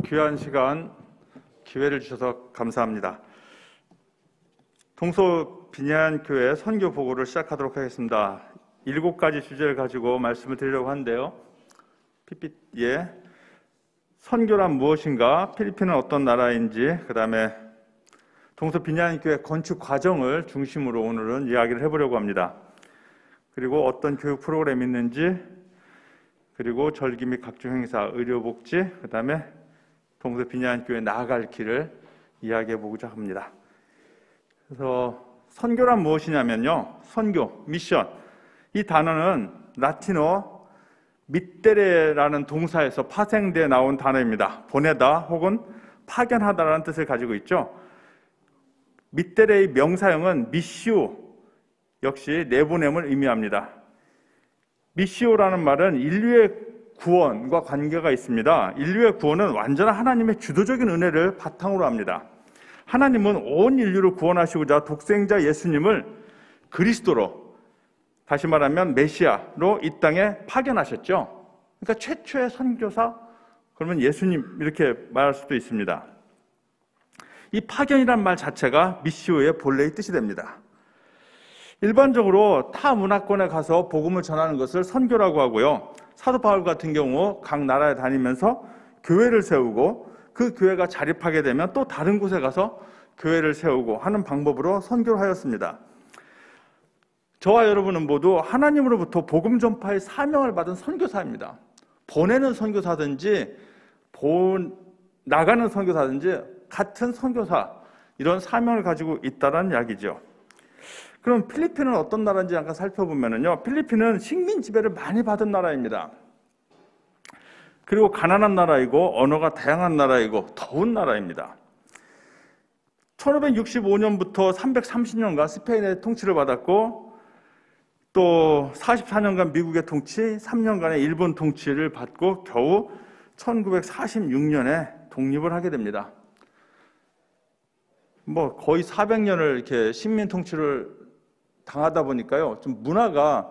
귀한 시간, 기회를 주셔서 감사합니다. 동서비니안교회 선교 보고를 시작하도록 하겠습니다. 7가지 주제를 가지고 말씀을 드리려고 하는데요. PPT에 선교란 무엇인가, 필리핀은 어떤 나라인지, 그 다음에 동서비니안교회 건축 과정을 중심으로 오늘은 이야기를 해보려고 합니다. 그리고 어떤 교육 프로그램이 있는지, 그리고 절기 및 각종 행사, 의료복지, 그 다음에 동서비니안교회 나아갈 길을 이야기해 보고자 합니다. 그래서 선교란 무엇이냐면요, 선교, 미션, 이 단어는 라틴어 미테레라는 동사에서 파생되어 나온 단어입니다. 보내다 혹은 파견하다라는 뜻을 가지고 있죠. 미테레의 명사형은 미시오, 역시 내보냄을 의미합니다. 미시오라는 말은 인류의 구원과 관계가 있습니다. 인류의 구원은 완전한 하나님의 주도적인 은혜를 바탕으로 합니다. 하나님은 온 인류를 구원하시고자 독생자 예수님을 그리스도로, 다시 말하면 메시아로 이 땅에 파견하셨죠. 그러니까 최초의 선교사, 그러면 예수님 이렇게 말할 수도 있습니다. 이 파견이란 말 자체가 미시오의 본래의 뜻이 됩니다. 일반적으로 타 문화권에 가서 복음을 전하는 것을 선교라고 하고요. 사도 바울 같은 경우 각 나라에 다니면서 교회를 세우고 그 교회가 자립하게 되면 또 다른 곳에 가서 교회를 세우고 하는 방법으로 선교를 하였습니다. 저와 여러분은 모두 하나님으로부터 복음 전파의 사명을 받은 선교사입니다. 보내는 선교사든지 나가는 선교사든지 같은 선교사, 이런 사명을 가지고 있다는 이야기죠. 그럼 필리핀은 어떤 나라인지 잠깐 살펴보면요, 필리핀은 식민 지배를 많이 받은 나라입니다. 그리고 가난한 나라이고 언어가 다양한 나라이고 더운 나라입니다. 1565년부터 330년간 스페인의 통치를 받았고, 또 44년간 미국의 통치, 3년간의 일본 통치를 받고 겨우 1946년에 독립을 하게 됩니다. 거의 400년을 이렇게 식민 통치를 당하다 보니까요, 좀 문화가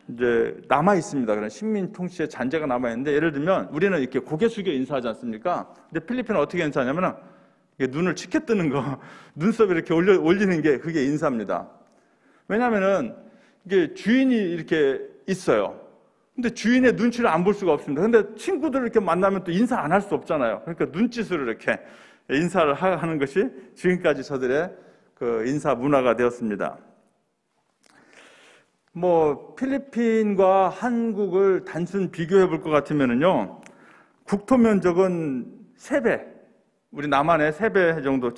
이제 남아 있습니다. 그런 식민 통치의 잔재가 남아 있는데, 예를 들면 우리는 이렇게 고개 숙여 인사하지 않습니까? 근데 필리핀은 어떻게 인사하냐면은 눈을 치켜 뜨는 거, 눈썹 이렇게 올리는 게 그게 인사입니다. 왜냐면은 이게 주인이 이렇게 있어요. 근데 주인의 눈치를 안 볼 수가 없습니다. 근데 친구들 이렇게 만나면 또 인사 안 할 수 없잖아요. 그러니까 눈짓으로 이렇게 인사를 하는 것이 지금까지 저들의 그 인사 문화가 되었습니다. 필리핀과 한국을 단순 비교해 볼 것 같으면요, 국토 면적은 3배, 우리 남한의 3배 정도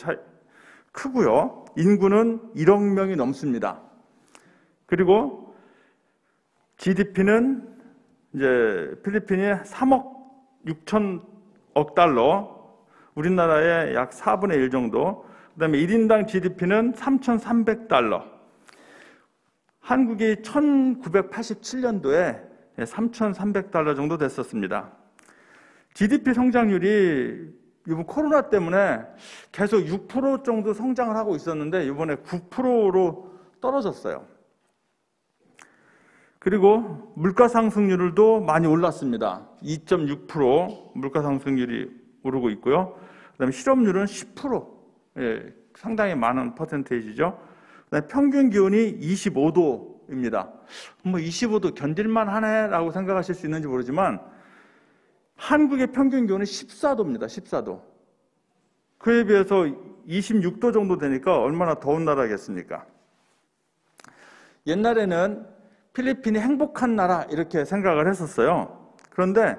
크고요. 인구는 1억 명이 넘습니다. 그리고 GDP는 이제 필리핀이 3억 6천억 달러, 우리나라의 약 4분의 1 정도, 그 다음에 1인당 GDP는 3,300달러, 한국이 1987년도에 3,300달러 정도 됐었습니다. GDP 성장률이 이번 코로나 때문에 계속 6% 정도 성장을 하고 있었는데 이번에 9%로 떨어졌어요. 그리고 물가 상승률도 많이 올랐습니다. 2.6% 물가 상승률이 오르고 있고요. 그다음에 실업률은 10%, 상당히 많은 퍼센테이지죠. 그다음에 평균 기온이 25도입니다. 25도 견딜만 하네라고 생각하실 수 있는지 모르지만 한국의 평균 기온은 14도입니다. 14도. 그에 비해서 26도 정도 되니까 얼마나 더운 나라겠습니까? 옛날에는 필리핀이 행복한 나라 이렇게 생각을 했었어요. 그런데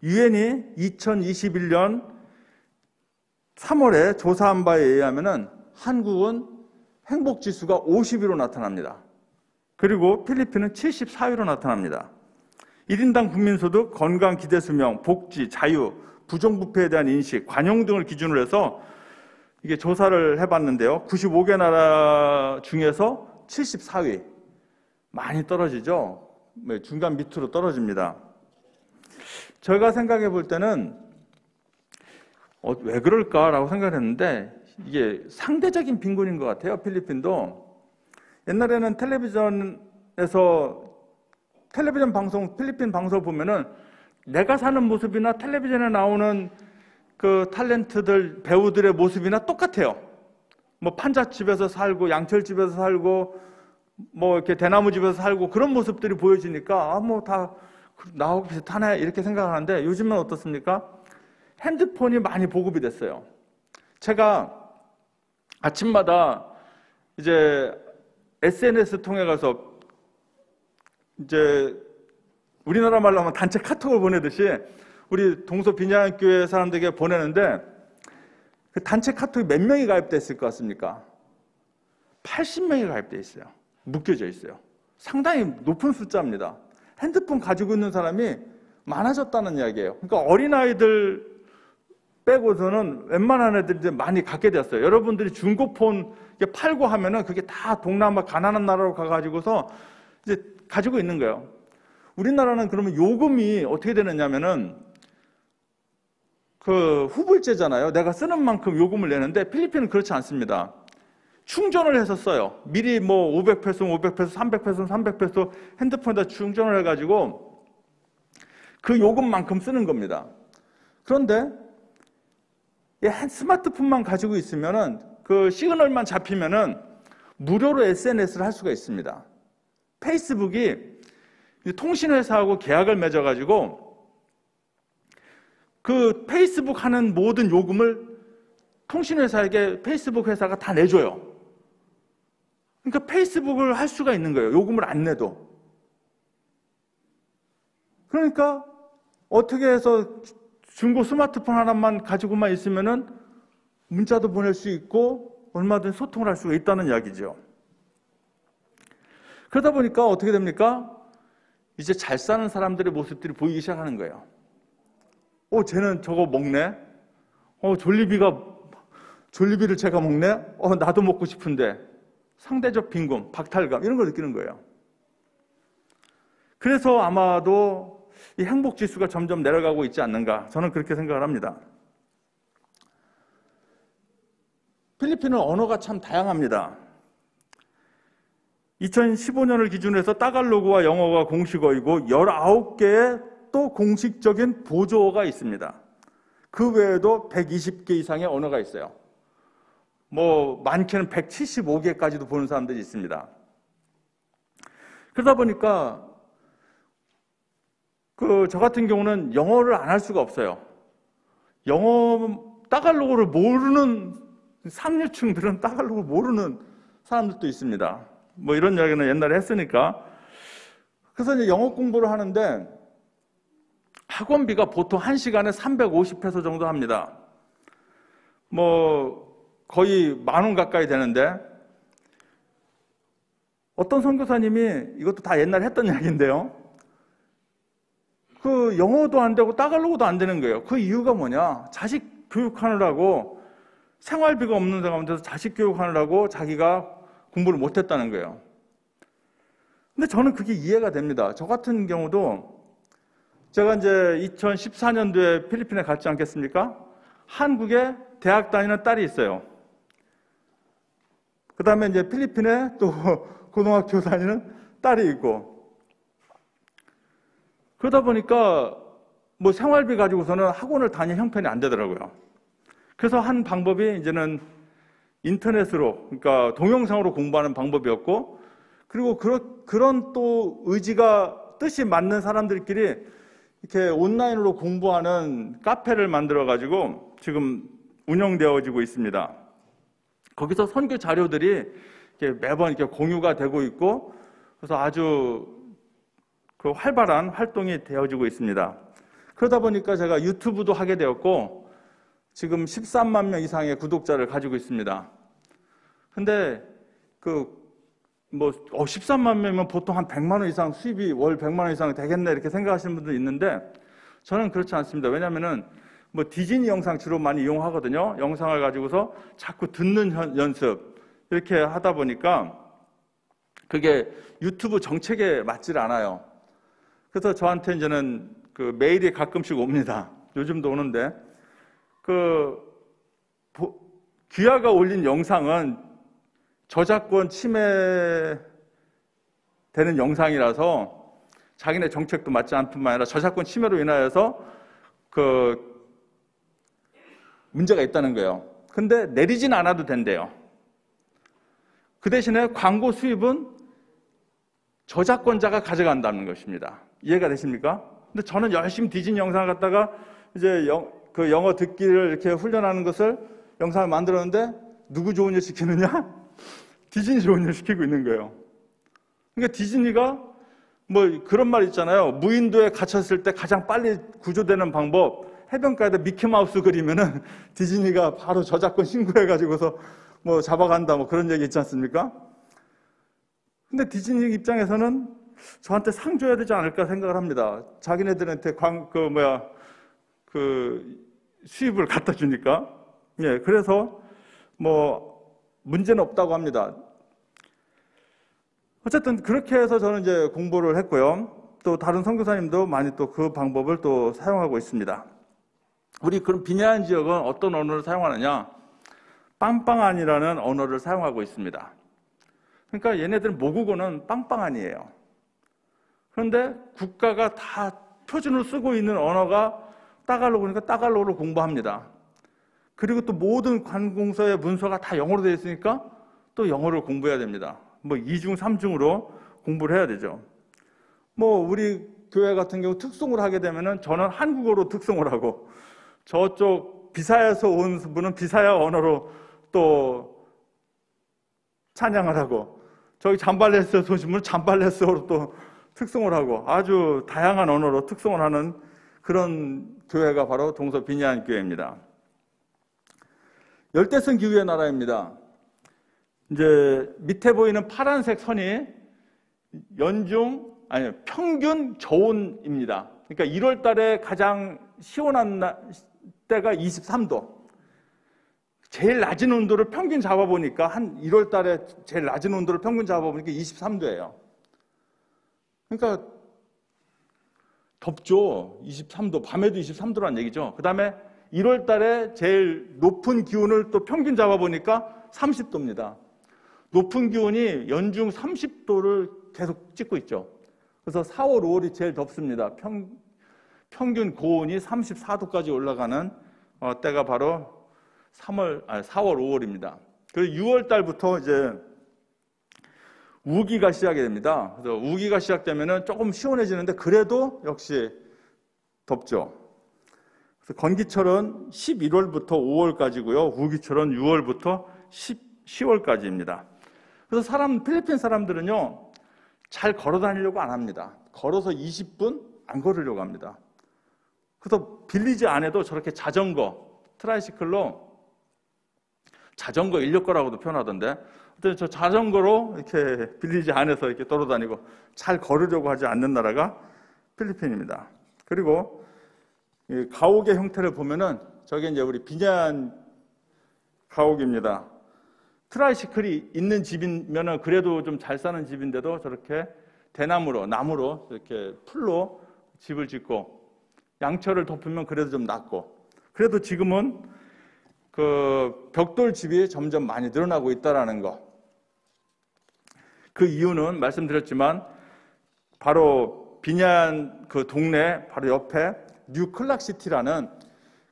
유엔이 2021년 3월에 조사한 바에 의하면 한국은 행복지수가 50위로 나타납니다. 그리고 필리핀은 74위로 나타납니다. 1인당 국민소득, 건강, 기대수명, 복지, 자유, 부정부패에 대한 인식, 관용 등을 기준으로 해서 이게 조사를 해봤는데요. 95개 나라 중에서 74위. 많이 떨어지죠? 중간 밑으로 떨어집니다. 제가 생각해 볼 때는 왜 그럴까라고 생각했는데 이게 상대적인 빈곤인 것 같아요. 필리핀도. 옛날에는 텔레비전 방송, 필리핀 방송 보면은 내가 사는 모습이나 텔레비전에 나오는 그 탤런트들, 배우들의 모습이나 똑같아요. 뭐 판잣집에서 살고 양철집에서 살고 뭐 이렇게 대나무집에서 살고 그런 모습들이 보여지니까 뭐 다 나하고 비슷하네 이렇게 생각하는데, 요즘은 어떻습니까? 핸드폰이 많이 보급이 됐어요. 제가 아침마다 이제 SNS 통해 가서 이제 우리나라 말로 하면 단체 카톡을 보내듯이 우리 동서 빈양교회 사람들에게 보내는데, 그 단체 카톡이 몇 명이 가입돼 있을 것 같습니까? 80명이 가입돼 있어요. 묶여져 있어요. 상당히 높은 숫자입니다. 핸드폰 가지고 있는 사람이 많아졌다는 이야기예요. 그러니까 어린아이들 빼고서는 웬만한 애들이 이제 많이 갖게 되었어요. 여러분들이 중고폰 팔고 하면은 그게 다 동남아 가난한 나라로 가가지고서 이제 가지고 있는 거예요. 우리나라는 그러면 요금이 어떻게 되느냐면은 그 후불제잖아요. 내가 쓰는 만큼 요금을 내는데, 필리핀은 그렇지 않습니다. 충전을 해서 써요. 미리 뭐 500페소, 500페소, 300페소, 300페소 핸드폰에다 충전을 해가지고 그 요금만큼 쓰는 겁니다. 그런데 스마트폰만 가지고 있으면은 그 시그널만 잡히면은 무료로 SNS를 할 수가 있습니다. 페이스북이 통신회사하고 계약을 맺어가지고 그 페이스북 하는 모든 요금을 통신회사에게 페이스북 회사가 다 내줘요. 그러니까 페이스북을 할 수가 있는 거예요. 요금을 안 내도. 그러니까 어떻게 해서 중고 스마트폰 하나만 가지고만 있으면은 문자도 보낼 수 있고 얼마든지 소통을 할 수가 있다는 이야기죠. 그러다 보니까 어떻게 됩니까? 이제 잘 사는 사람들의 모습들이 보이기 시작하는 거예요. 쟤는 저거 먹네? 졸리비를 제가 먹네? 나도 먹고 싶은데. 상대적 빈곤, 박탈감 이런 걸 느끼는 거예요. 그래서 아마도 이 행복 지수가 점점 내려가고 있지 않는가, 저는 그렇게 생각을 합니다. 필리핀은 언어가 참 다양합니다. 2015년을 기준으로 해서 따갈로그와 영어가 공식어이고 19개의 또 공식적인 보조어가 있습니다. 그 외에도 120개 이상의 언어가 있어요. 뭐 많게는 175개까지도 보는 사람들이 있습니다. 그러다 보니까 저 같은 경우는 영어를 안 할 수가 없어요. 따갈로그를 모르는 상류층들은 따갈로그를 모르는 사람들도 있습니다. 뭐 이런 이야기는 옛날에 했으니까. 그래서 이제 영어 공부를 하는데 학원비가 보통 1시간에 350페소 정도 합니다. 뭐 거의 10,000원 가까이 되는데, 어떤 선교사님이, 이것도 다 옛날에 했던 이야기인데요, 그 영어도 안 되고 따갈로그도 안 되는 거예요. 그 이유가 뭐냐? 자식 교육하느라고, 생활비가 없는 가운데서 자식 교육하느라고 자기가 공부를 못했다는 거예요. 근데 저는 그게 이해가 됩니다. 저 같은 경우도 제가 이제 2014년도에 필리핀에 갔지 않겠습니까? 한국에 대학 다니는 딸이 있어요. 그 다음에 이제 필리핀에 또 고등학교 다니는 딸이 있고, 그러다 보니까 뭐 생활비 가지고서는 학원을 다닐 형편이 안 되더라고요. 그래서 한 방법이 이제는 인터넷으로, 그러니까 동영상으로 공부하는 방법이었고, 그리고 그런 또 뜻이 맞는 사람들끼리 이렇게 온라인으로 공부하는 카페를 만들어가지고 지금 운영되어지고 있습니다. 거기서 선교 자료들이 이렇게 매번 이렇게 공유가 되고 있고, 그래서 아주 그 활발한 활동이 되어지고 있습니다. 그러다 보니까 제가 유튜브도 하게 되었고, 지금 13만 명 이상의 구독자를 가지고 있습니다. 근데 13만 명이면 보통 한 100만 원 이상 수입이 월 100만 원 이상 되겠네 이렇게 생각하시는 분도 있는데, 저는 그렇지 않습니다. 왜냐면은 뭐 디즈니 영상 주로 많이 이용하거든요. 영상을 가지고서 자꾸 듣는 연습 이렇게 하다 보니까 그게 유튜브 정책에 맞질 않아요. 그래서 저한테 이제는 그 메일이 가끔씩 옵니다. 요즘도 오는데, 귀하가 올린 영상은 저작권 침해되는 영상이라서 자기네 정책도 맞지 않을 뿐만 아니라 저작권 침해로 인하여서 문제가 있다는 거예요. 근데 내리진 않아도 된대요. 그 대신에 광고 수입은 저작권자가 가져간다는 것입니다. 이해가 되십니까? 근데 저는 열심히 디즈니 영상을 갖다가 이제 그 영어 듣기를 이렇게 훈련하는 것을 영상을 만들었는데 누구 좋은 일 시키느냐? 디즈니 좋은 일 시키고 있는 거예요. 그러니까 디즈니가 뭐 그런 말 있잖아요. 무인도에 갇혔을 때 가장 빨리 구조되는 방법, 해변가에다 미키마우스 그리면은 디즈니가 바로 저작권 신고해가지고서 뭐 잡아간다 뭐 그런 얘기 있지 않습니까? 근데 디즈니 입장에서는 저한테 상 줘야 되지 않을까 생각을 합니다. 자기네들한테 수입을 갖다 주니까. 예, 그래서 뭐 문제는 없다고 합니다. 어쨌든 그렇게 해서 저는 이제 공부를 했고요. 또 다른 선교사님도 많이 또 그 방법을 또 사용하고 있습니다. 우리 그럼 비냐인 지역은 어떤 언어를 사용하느냐? 빵빵한이라는 언어를 사용하고 있습니다. 그러니까 얘네들은 모국어는 빵빵한이에요. 그런데 국가가 다 표준으로 쓰고 있는 언어가 따갈로그니까 따갈로그를 공부합니다. 그리고 또 모든 관공서의 문서가 다 영어로 되어 있으니까 또 영어를 공부해야 됩니다. 뭐 2중, 3중으로 공부를 해야 되죠. 뭐 우리 교회 같은 경우 특송을 하게 되면은 저는 한국어로 특송을 하고 저쪽 비사야에서 온 분은 비사야 언어로 또 찬양을 하고 저기 잠발레스에서 오신 분은 잠발레스어로 또 특송을 하고 아주 다양한 언어로 특송을 하는 그런 교회가 바로 동서 비냐인 교회입니다. 열대성 기후의 나라입니다. 이제 밑에 보이는 파란색 선이 평균 저온입니다. 그러니까 1월 달에 가장 시원한 때가 23도. 제일 낮은 온도를 평균 잡아보니까 한 1월 달에 제일 낮은 온도를 평균 잡아보니까 23도예요. 그러니까 덥죠. 23도, 밤에도 23도란 얘기죠. 그 다음에 1월 달에 제일 높은 기온을 또 평균 잡아보니까 30도입니다. 높은 기온이 연중 30도를 계속 찍고 있죠. 그래서 4월, 5월이 제일 덥습니다. 평균 고온이 34도까지 올라가는 때가 바로 4월, 5월입니다. 그리고 6월 달부터 이제 우기가 시작이 됩니다. 그래서 우기가 시작되면은 조금 시원해지는데 그래도 역시 덥죠. 그래서 건기철은 11월부터 5월까지고요. 우기철은 6월부터 10월까지입니다. 그래서 필리핀 사람들은요, 잘 걸어 다니려고 안 합니다. 걸어서 20분 안 걸으려고 합니다. 그래서 빌리지 안에도 저렇게 트라이시클로 자전거 인력거라고도 표현하던데, 저 자전거로 이렇게 빌리지 안에서 이렇게 돌아다니고 잘 걸으려고 하지 않는 나라가 필리핀입니다. 그리고 이 가옥의 형태를 보면은 저게 이제 우리 비냐인 가옥입니다. 트라이시클이 있는 집이면은 그래도 좀 잘 사는 집인데도 저렇게 나무로 이렇게 풀로 집을 짓고 양철을 덮으면 그래도 좀 낫고, 그래도 지금은 그 벽돌 집이 점점 많이 늘어나고 있다라는 거. 그 이유는 말씀드렸지만 바로 비냐인 그 동네 바로 옆에 뉴 클락시티라는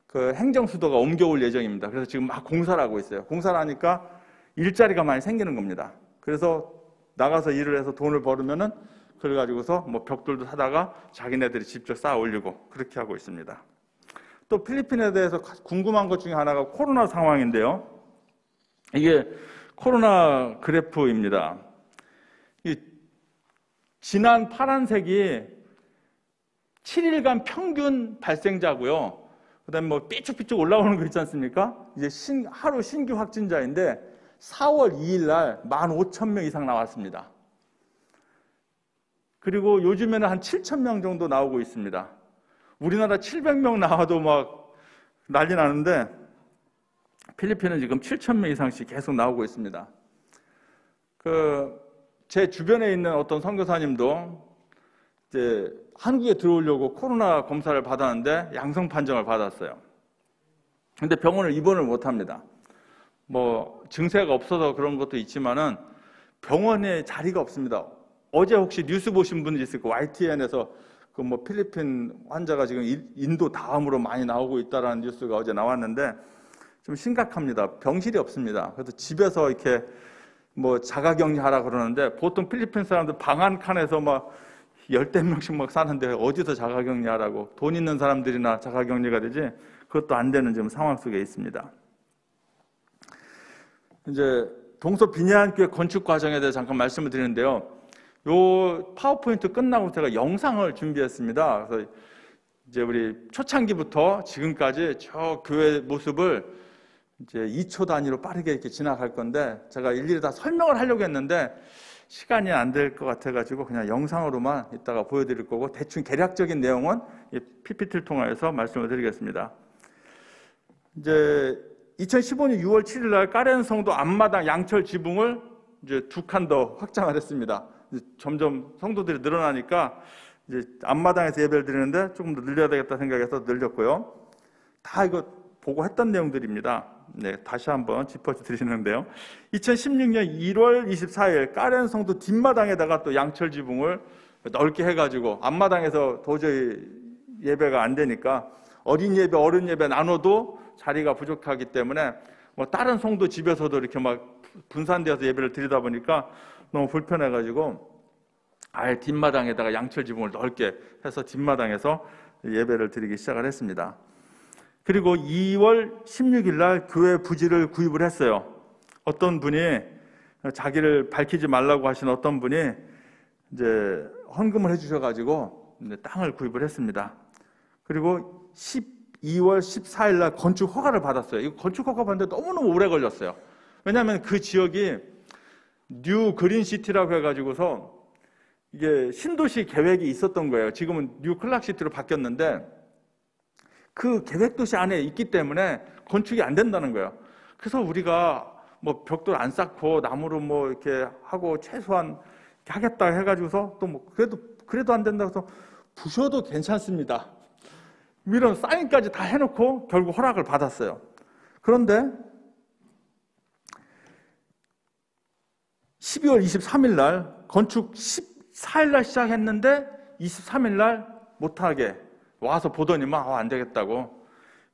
그 행정 수도가 옮겨올 예정입니다. 그래서 지금 막 공사를 하고 있어요. 공사를 하니까 일자리가 많이 생기는 겁니다. 그래서 나가서 일을 해서 돈을 벌으면은 그래가지고서 뭐 벽돌도 사다가 자기네들이 직접 쌓아 올리고 그렇게 하고 있습니다. 또 필리핀에 대해서 궁금한 것 중에 하나가 코로나 상황인데요. 이게 코로나 그래프입니다. 진한 파란색이 7일간 평균 발생자고요. 그다음에 뭐 삐쭉삐쭉 올라오는 거 있지 않습니까? 이제 하루 신규 확진자인데 4월 2일 날 15,000명 이상 나왔습니다. 그리고 요즘에는 한 7,000명 정도 나오고 있습니다. 우리나라 700명 나와도 막 난리 나는데 필리핀은 지금 7,000명 이상씩 계속 나오고 있습니다. 제 주변에 있는 어떤 선교사님도 이제 한국에 들어오려고 코로나 검사를 받았는데 양성 판정을 받았어요. 근데 병원을 입원을 못 합니다. 뭐 증세가 없어서 그런 것도 있지만은 병원에 자리가 없습니다. 어제 혹시 뉴스 보신 분이 있을 거예요. YTN에서 그 뭐 필리핀 환자가 지금 인도 다음으로 많이 나오고 있다라는 뉴스가 어제 나왔는데 좀 심각합니다. 병실이 없습니다. 그래서 집에서 이렇게 뭐 자가격리하라 그러는데 보통 필리핀 사람들 방 한 칸에서 막 10~100명씩 막 사는데 어디서 자가격리하라고, 돈 있는 사람들이나 자가격리가 되지 그것도 안 되는 지금 상황 속에 있습니다. 이제 동서 비니안교회 건축 과정에 대해 잠깐 말씀을 드리는데요. 요 파워포인트 끝나고 제가 영상을 준비했습니다. 그래서 이제 우리 초창기부터 지금까지 저 교회 모습을 이제 2초 단위로 빠르게 이렇게 지나갈 건데, 제가 일일이 다 설명을 하려고 했는데 시간이 안 될 것 같아가지고 그냥 영상으로만 이따가 보여드릴 거고, 대충 개략적인 내용은 이 PPT를 통해서 말씀을 드리겠습니다. 이제 2015년 6월 7일 날 까렌 성도 앞마당 양철 지붕을 이제 2칸 더 확장을 했습니다. 점점 성도들이 늘어나니까 이제 앞마당에서 예배를 드리는데 조금 더 늘려야 되겠다 생각해서 늘렸고요. 다 이거 보고 했던 내용들입니다. 네, 다시 한번 짚어드리는데요. 2016년 1월 24일 까렌 성도 뒷마당에다가 또 양철 지붕을 넓게 해가지고, 앞마당에서 도저히 예배가 안 되니까 어린 예배, 어른 예배 나눠도 자리가 부족하기 때문에 뭐 다른 성도 집에서도 이렇게 막 분산되어서 예배를 드리다 보니까 너무 불편해가지고 아예 뒷마당에다가 양철 지붕을 넓게 해서 뒷마당에서 예배를 드리기 시작을 했습니다. 그리고 2월 16일 날 교회 부지를 구입을 했어요. 어떤 분이, 자기를 밝히지 말라고 하신 어떤 분이 이제 헌금을 해주셔가지고 땅을 구입을 했습니다. 그리고 12월 14일 날 건축 허가를 받았어요. 이거 건축 허가 받는데 너무너무 오래 걸렸어요. 왜냐하면 그 지역이 뉴 그린시티라고 해가지고서 이게 신도시 계획이 있었던 거예요. 지금은 뉴 클락시티로 바뀌었는데 그 계획도시 안에 있기 때문에 건축이 안 된다는 거예요. 그래서 우리가 뭐 벽돌 안 쌓고 나무로 뭐 이렇게 하고 최소한 이렇게 하겠다 해가지고서 또 뭐 그래도 안 된다고 해서 부셔도 괜찮습니다. 이런 사인까지 다 해놓고 결국 허락을 받았어요. 그런데 12월 23일 날 건축 14일 날 시작했는데 23일 날 못하게 와서 보더니만 안 되겠다고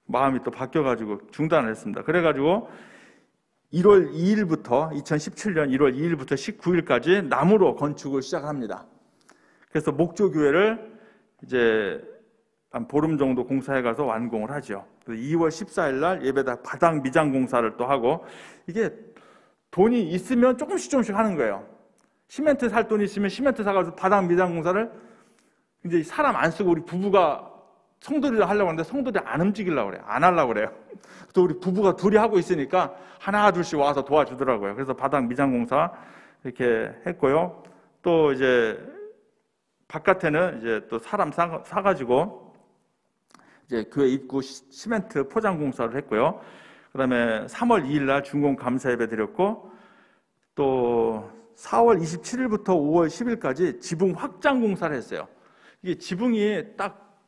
마음이 또 바뀌어가지고 중단을 했습니다. 그래가지고 1월 2일부터 2017년 1월 2일부터 19일까지 나무로 건축을 시작합니다. 그래서 목조교회를 이제 한 보름 정도 공사해가서 완공을 하죠. 2월 14일 날 예배당 바닥 미장 공사를 또 하고, 이게 돈이 있으면 조금씩 하는 거예요. 시멘트 살 돈이 있으면 시멘트 사가지고 바닥 미장 공사를 이제 사람 안 쓰고 우리 부부가 성도들이 하려고 하는데 성도들이 안 움직이려고 그래요. 안 하려고 그래요. 또 우리 부부가 둘이 하고 있으니까 하나 둘씩 와서 도와주더라고요. 그래서 바닥 미장 공사 이렇게 했고요. 또 이제 바깥에는 이제 또 사람 사가지고 이제 교회 입구 시멘트 포장 공사를 했고요. 그다음에 3월 2일 날 준공 감사 예배 드렸고, 또 4월 27일부터 5월 10일까지 지붕 확장 공사를 했어요. 이게 지붕이 딱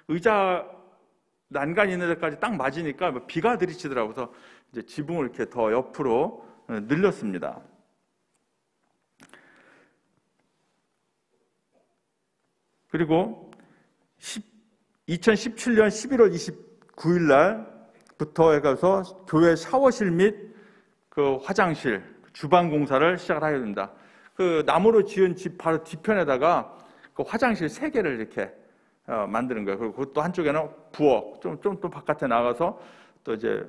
의자 난간 있는 데까지 딱 맞으니까 비가 들이치더라고요. 그래서 이제 지붕을 이렇게 더 옆으로 늘렸습니다. 그리고 2017년 11월 29일 날부터 해서 교회 샤워실 및 그 화장실, 주방 공사를 시작을 하게 됩니다. 그 나무로 지은 집 바로 뒤편에다가 그 화장실 3개를 이렇게 만드는 거예요. 그리고 또 한쪽에는 부엌, 좀 또 바깥에 나가서 또 이제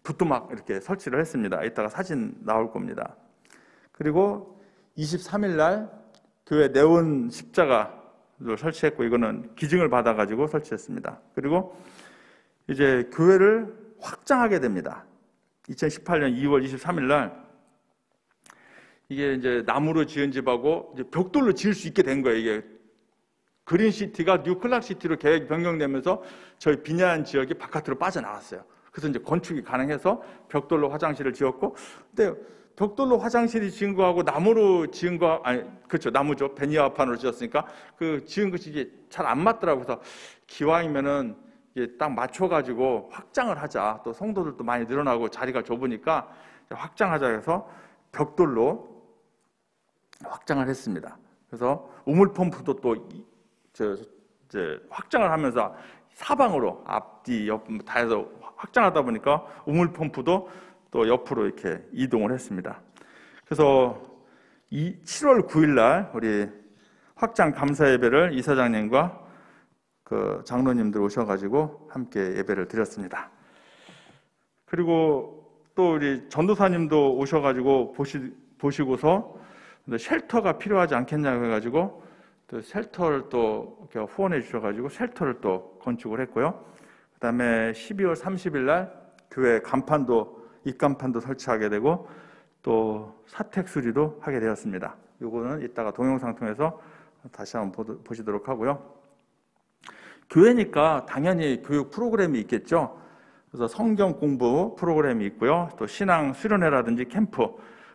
부뚜막 이렇게 설치를 했습니다. 이따가 사진 나올 겁니다. 그리고 23일 날 교회 네온 십자가를 설치했고, 이거는 기증을 받아가지고 설치했습니다. 그리고 이제 교회를 확장하게 됩니다. 2018년 2월 23일 날 이게 이제 나무로 지은 집하고 이제 벽돌로 지을 수 있게 된 거예요. 이게 그린시티가 뉴 클락시티로 계획 변경되면서 저희 비니안 지역이 바깥으로 빠져나왔어요. 그래서 이제 건축이 가능해서 벽돌로 화장실을 지었고, 근데 벽돌로 화장실이 지은 거하고 나무로 지은 거, 아니 그렇죠, 나무죠, 베니아판으로 지었으니까 그 지은 것이 이게 잘 안 맞더라고요. 그래서 기왕이면은 이게 딱 맞춰가지고 확장을 하자. 또 성도들도 많이 늘어나고 자리가 좁으니까 확장하자 해서 벽돌로 확장을 했습니다. 그래서 우물 펌프도 또 이제 확장을 하면서 사방으로 앞뒤 옆 다 해서 확장하다 보니까 우물 펌프도 또 옆으로 이렇게 이동을 했습니다. 그래서 7월 9일 날 우리 확장 감사 예배를 이사장님과 그 장로님들 오셔가지고 함께 예배를 드렸습니다. 그리고 또 우리 전도사님도 오셔가지고 보시고서 쉘터가 필요하지 않겠냐고 해가지고 또 쉘터를 또 이렇게 후원해 주셔가지고 쉘터를 또 건축을 했고요. 그 다음에 12월 30일 날 교회 간판도 입간판도 설치하게 되고 또 사택 수리도 하게 되었습니다. 요거는 이따가 동영상 통해서 다시 한번 보시도록 하고요. 교회니까 당연히 교육 프로그램이 있겠죠. 그래서 성경 공부 프로그램이 있고요. 또 신앙 수련회라든지 캠프,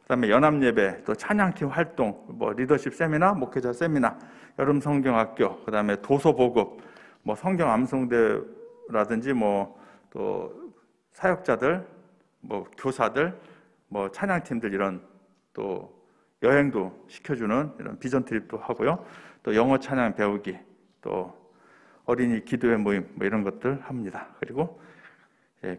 그다음에 연합예배, 또 찬양팀 활동, 뭐 리더십 세미나, 목회자 세미나, 여름 성경학교, 그다음에 도서 보급, 뭐 성경 암송대라든지 뭐 또 사역자들, 뭐 교사들, 뭐 찬양팀들 이런 또 여행도 시켜주는 이런 비전 트립도 하고요. 또 영어 찬양 배우기, 또 어린이 기도회 모임 뭐 이런 것들 합니다. 그리고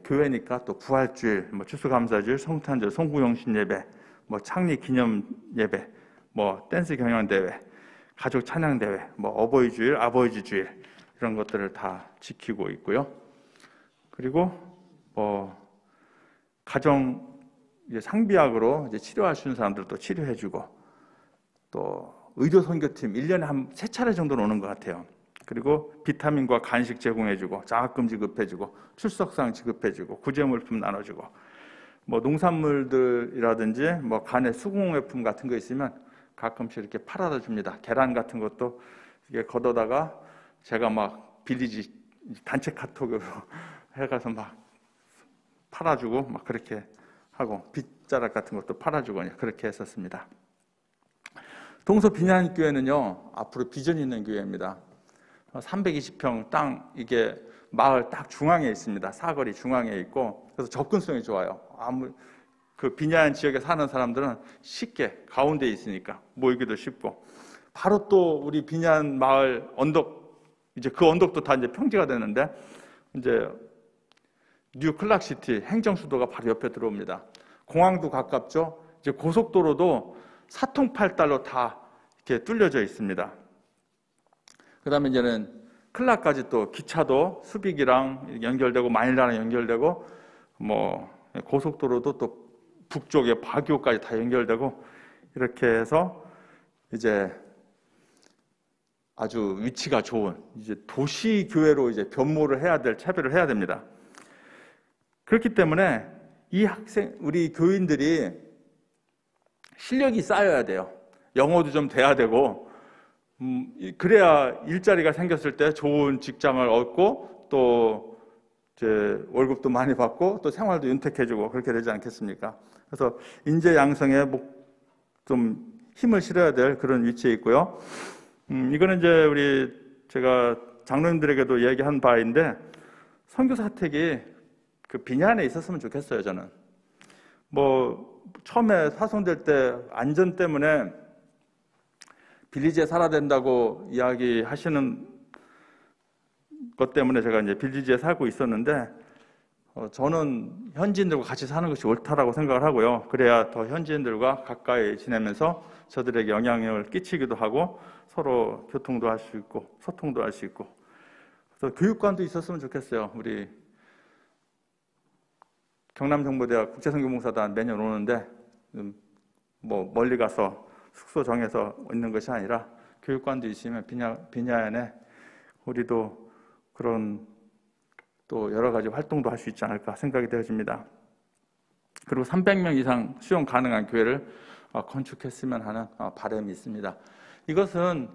교회니까 또 부활주일, 뭐 추수감사주일, 성탄절, 송구영신 예배, 뭐 창립 기념 예배, 뭐 댄스 경연 대회, 가족 찬양 대회, 뭐 어버이 주일, 아버지 주일 이런 것들을 다 지키고 있고요. 그리고 뭐 가정 이제 상비약으로 이제 치료하시는 사람들도 치료해주고 또 의료 선교팀 1년에 한 3차례 정도는 오는 것 같아요. 그리고 비타민과 간식 제공해주고 장학금 지급해주고 출석상 지급해주고 구제물품 나눠주고 뭐 농산물들이라든지 뭐 간의 수공예품 같은 거 있으면 가끔씩 이렇게 팔아다 줍니다. 계란 같은 것도 이게 걷어다가 제가 막 빌리지 단체 카톡으로 해가서 막 팔아주고 막 그렇게 하고 빗자락 같은 것도 팔아주고 그렇게 했었습니다. 동서 비난교회는요 앞으로 비전이 있는 교회입니다. 320평 땅 이게 마을 딱 중앙에 있습니다. 사거리 중앙에 있고 그래서 접근성이 좋아요. 그 비냐안 지역에 사는 사람들은 쉽게 가운데 있으니까 모이기도 쉽고 바로 또 우리 비냐안 마을 언덕 이제 그 언덕도 다 이제 평지가 되는데 이제 뉴 클락시티 행정 수도가 바로 옆에 들어옵니다. 공항도 가깝죠. 이제 고속도로도 사통팔달로 다 이렇게 뚫려져 있습니다. 그다음에 이제는 클락까지 또 기차도 수빅이랑 연결되고 마닐라랑 연결되고 뭐 고속도로도 또 북쪽에 바교까지 다 연결되고 이렇게 해서 이제 아주 위치가 좋은 이제 도시 교회로 이제 변모를 해야 될 차별을 해야 됩니다. 그렇기 때문에 이 우리 교인들이 실력이 쌓여야 돼요. 영어도 좀 돼야 되고 그래야 일자리가 생겼을 때 좋은 직장을 얻고 또 이제 월급도 많이 받고 또 생활도 윤택해지고 그렇게 되지 않겠습니까? 그래서 인재 양성에 좀 힘을 실어야 될 그런 위치에 있고요. 이거는 이제 제가 장로님들에게도 얘기한 바인데 선교 사택이 그 비냐안에 있었으면 좋겠어요. 저는 뭐 처음에 파송될 때 안전 때문에 빌리지에 살아야 된다고 이야기하시는 것 때문에 제가 이제 빌리지에 살고 있었는데 저는 현지인들과 같이 사는 것이 옳다라고 생각을 하고요. 그래야 더 현지인들과 가까이 지내면서 저들에게 영향을 끼치기도 하고 서로 교통도 할 수 있고 소통도 할 수 있고 그래서 교육관도 있었으면 좋겠어요. 우리 경남정보대학 국제선교봉사단 매년 오는데 뭐 멀리 가서 숙소 정해서 있는 것이 아니라 교육관도 있으면 비냐안에 우리도 그런 또 여러 가지 활동도 할 수 있지 않을까 생각이 되어집니다. 그리고 300명 이상 수용 가능한 교회를 건축했으면 하는 바람이 있습니다. 이것은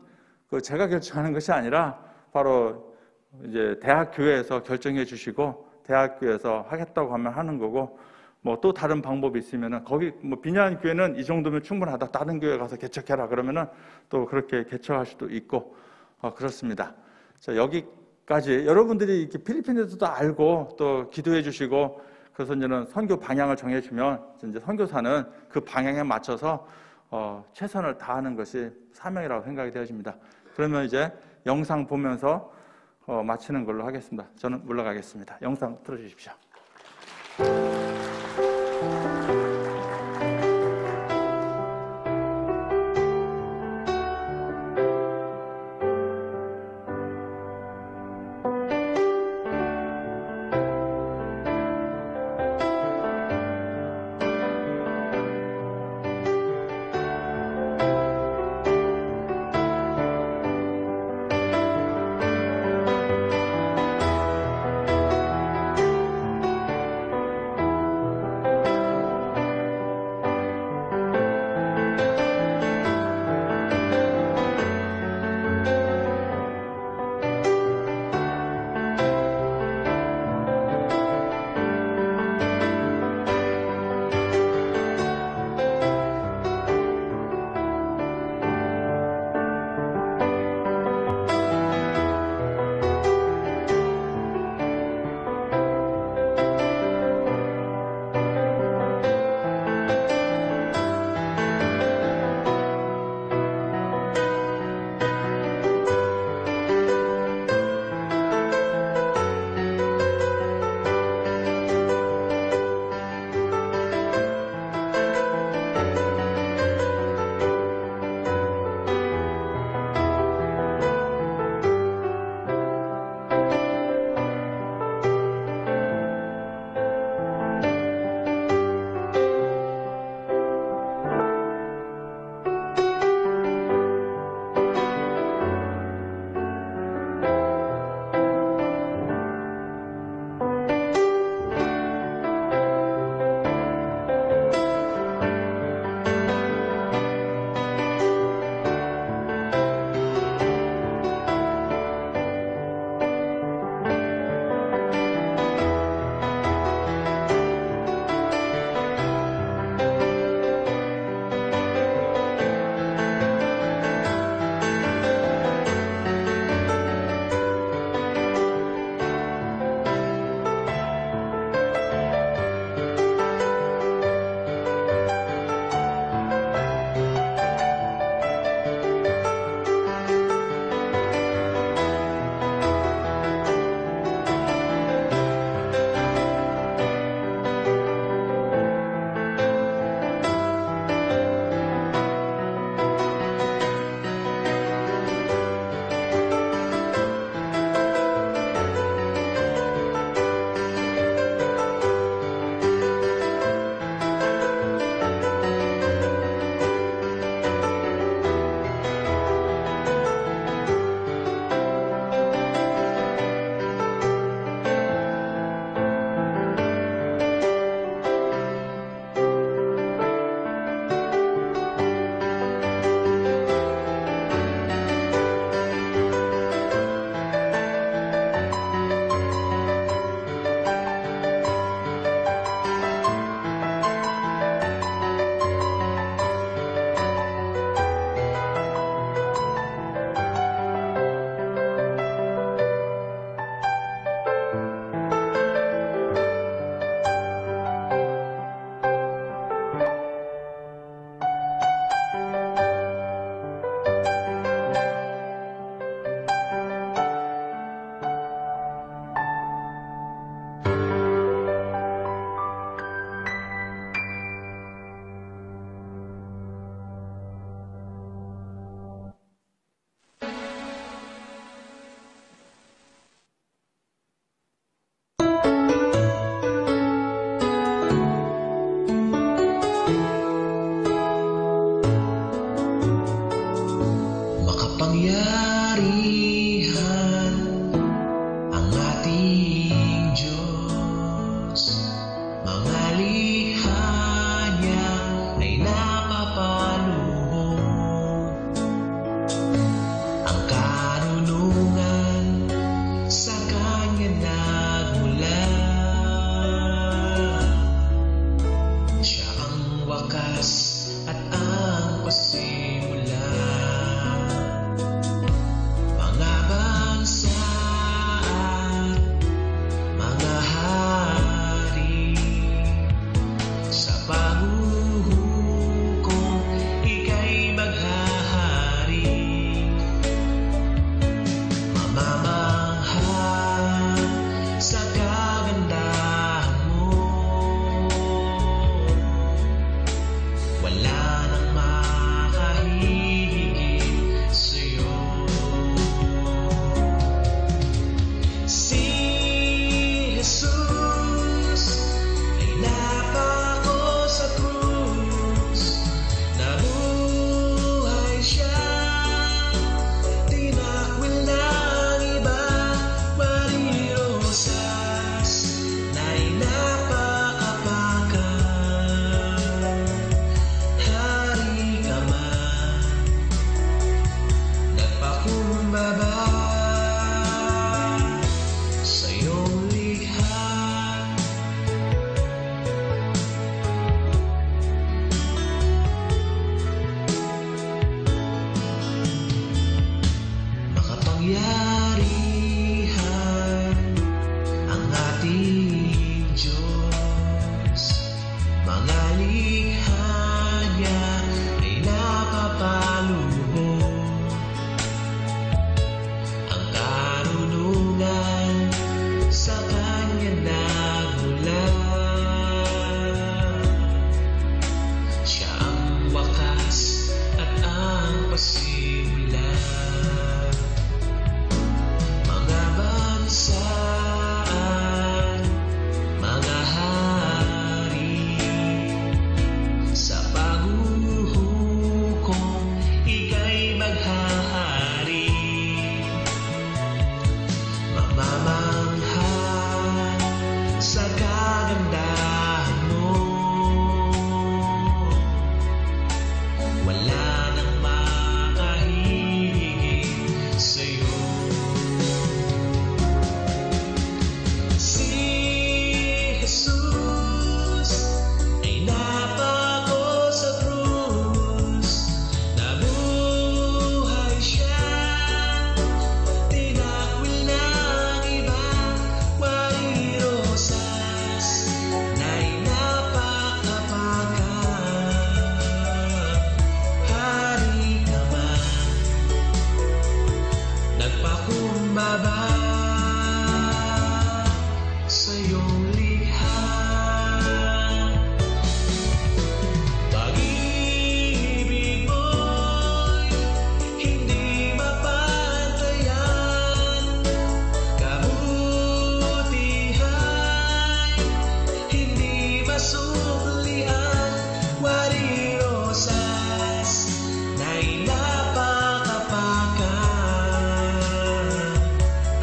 제가 결정하는 것이 아니라 바로 이제 대학교회에서 결정해 주시고 대학교에서 하겠다고 하면 하는 거고 뭐 또 다른 방법이 있으면은 거기 뭐 비냐안 교회는 이 정도면 충분하다. 다른 교회 가서 개척해라 그러면은 또 그렇게 개척할 수도 있고 그렇습니다. 자, 여기까지 여러분들이 이렇게 필리핀에서도 알고 또 기도해 주시고 그래서 이제는 선교 방향을 정해 주면 이제 선교사는 그 방향에 맞춰서 최선을 다하는 것이 사명이라고 생각이 되어집니다. 그러면 이제 영상 보면서 마치는 걸로 하겠습니다. 저는 물러가겠습니다. 영상 틀어주십시오. sa kanya nagmula. Siya ang wakas at ang pasimula. Mga bansa, mga hari, sa paghuhukom ika'y maghahari. Mamamangha sa kagandahan mo, wala nang makahihigit sa'yo. Si Jesus ay napako sa krus, nabuhay siya, tinakwil ng iba, wari rosas na'y napakapakan. Hari ka man, nagpakumbaba sa iyong likha. Pag-ibig mo'y hindi mapantayan, kabutihan hindi masuklian, wari rosas na'y napakapakan.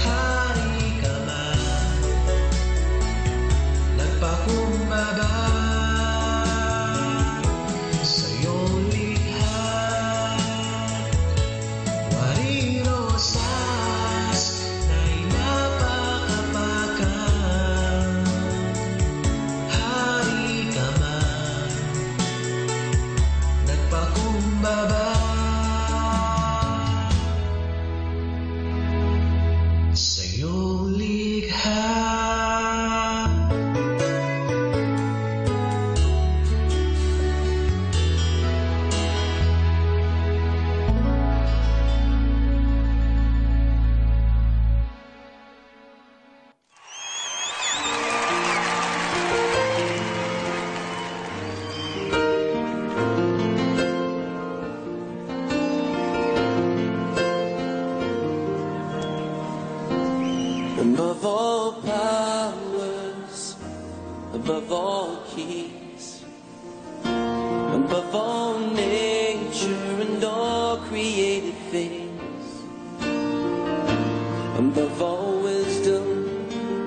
Hari ka man, nagpakumbaba sa iyong likha. Wari rosas na'y napakapakan. Hari ka man, nagpakumbaba sa iyong likha. Above all powers, above all kings, above all nature and all created things, above all wisdom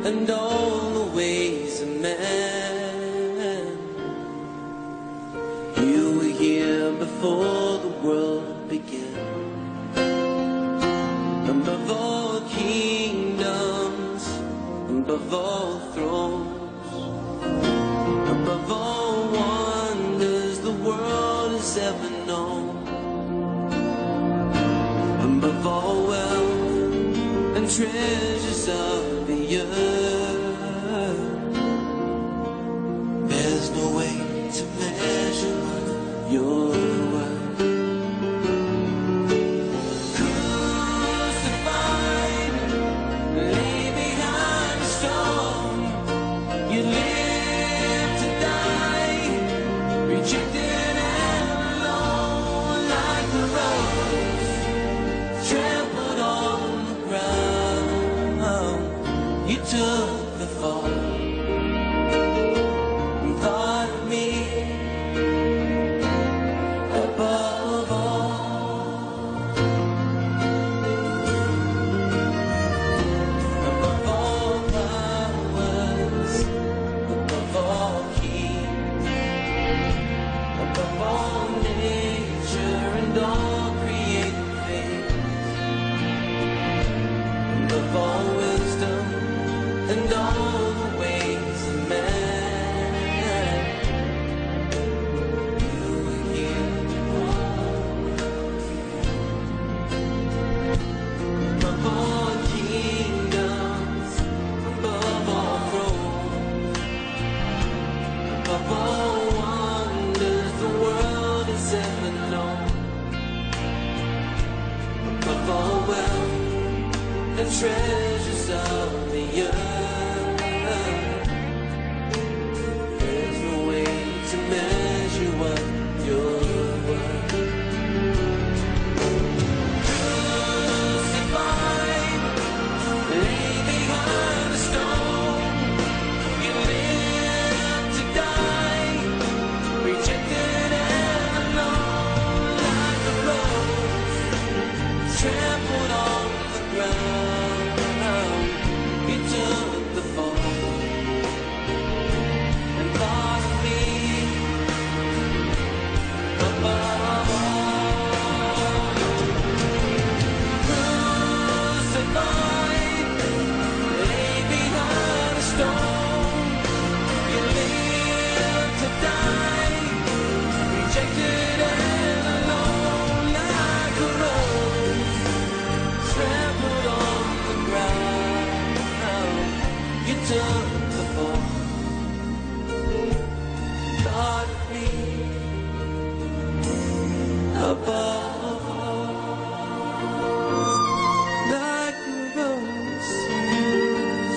and all the ways of man. You were here before the world began. Above all kingdoms, above all thrones, above all wonders the world has ever known, above all wealth and treasures of the earth. There's no way to measure your worth. You took the fall and thought of me above all, above all powers, above all kings, above all nature and all created things, above all wisdom and all the ways of man. You were here above all kingdoms, above all thrones, above all wonders the world has ever known, above all wealth and treasures of the earth. You took the fall. Thought of me above all. Like a rose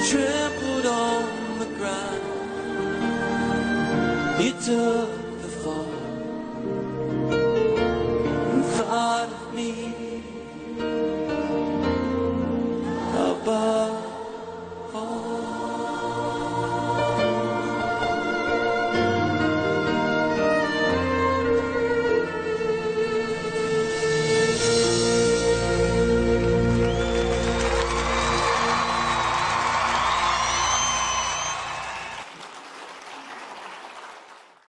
trampled on the ground. You took